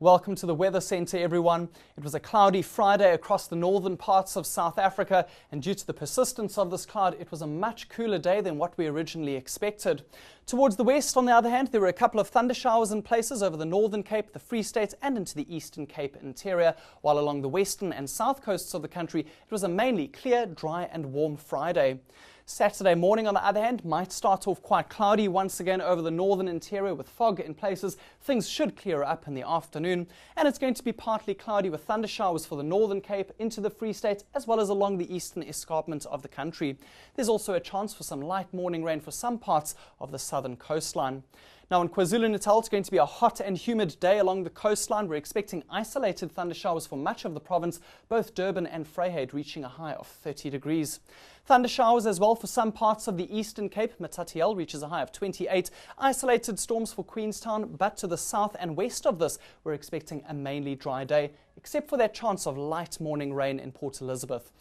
Welcome to the Weather Centre, everyone. It was a cloudy Friday across the northern parts of South Africa, and due to the persistence of this cloud, it was a much cooler day than what we originally expected. Towards the west, on the other hand, there were a couple of thunder showers in places over the Northern Cape, the Free State, and into the Eastern Cape interior, while along the western and south coasts of the country, it was a mainly clear, dry and warm Friday. Saturday morning, on the other hand, might start off quite cloudy once again over the northern interior with fog in places. Things should clear up in the afternoon, and it's going to be partly cloudy with thunder showers for the Northern Cape into the Free State as well as along the eastern escarpment of the country. There's also a chance for some light morning rain for some parts of the southern coastline. Now in KwaZulu-Natal, it's going to be a hot and humid day along the coastline. We're expecting isolated thunder showers for much of the province, both Durban and Vryheid reaching a high of 30 degrees. Thunder showers as well for some parts of the Eastern Cape. Matatiele reaches a high of 28. Isolated storms for Queenstown, but to the south and west of this, we're expecting a mainly dry day, except for that chance of light morning rain in Port Elizabeth.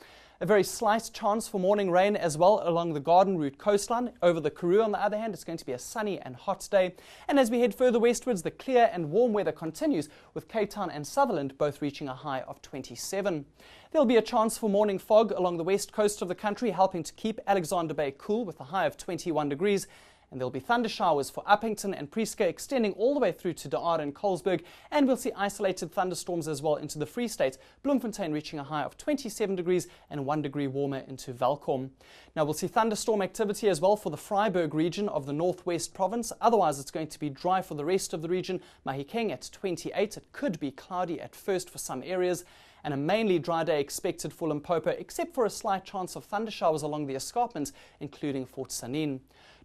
A very slight chance for morning rain as well along the Garden Route coastline. Over the Karoo, on the other hand, it's going to be a sunny and hot day. And as we head further westwards, the clear and warm weather continues, with Cape Town and Sutherland both reaching a high of 27. There'll be a chance for morning fog along the west coast of the country, helping to keep Alexander Bay cool with a high of 21 degrees. And there'll be thunder showers for Uppington and Prieska extending all the way through to De Aar and Colesberg, and we'll see isolated thunderstorms as well into the Free State, Bloemfontein reaching a high of 27 degrees and 1 degree warmer into Welkom. Now we'll see thunderstorm activity as well for the Vryburg region of the northwest province. Otherwise it's going to be dry for the rest of the region. Mahikeng at 28. It could be cloudy at first for some areas, and a mainly dry day expected for Limpopo, except for a slight chance of thunder showers along the escarpments, including Fort Sanin.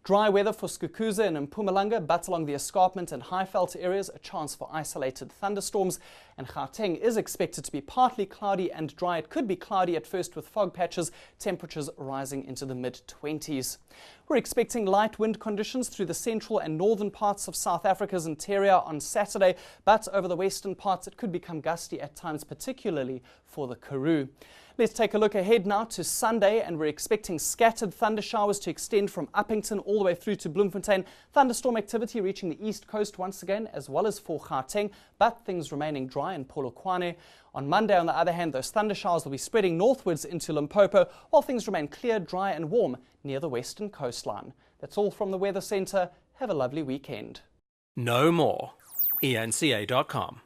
Dry weather for Skukuza and Mpumalanga, but along the escarpment and Highveld areas, a chance for isolated thunderstorms. And Gauteng is expected to be partly cloudy and dry. It could be cloudy at first with fog patches, temperatures rising into the mid-20s. We're expecting light wind conditions through the central and northern parts of South Africa's interior on Saturday, but over the western parts it could become gusty at times, particularly for the Karoo. Let's take a look ahead now to Sunday, and we're expecting scattered thunder showers to extend from Uppington all the way through to Bloemfontein. Thunderstorm activity reaching the east coast once again, as well as for Gauteng, but things remaining dry in Polokwane. On Monday, on the other hand, those thunder showers will be spreading northwards into Limpopo, while things remain clear, dry and warm near the western coastline. That's all from the Weather Centre. Have a lovely weekend. Know more. eNCA.com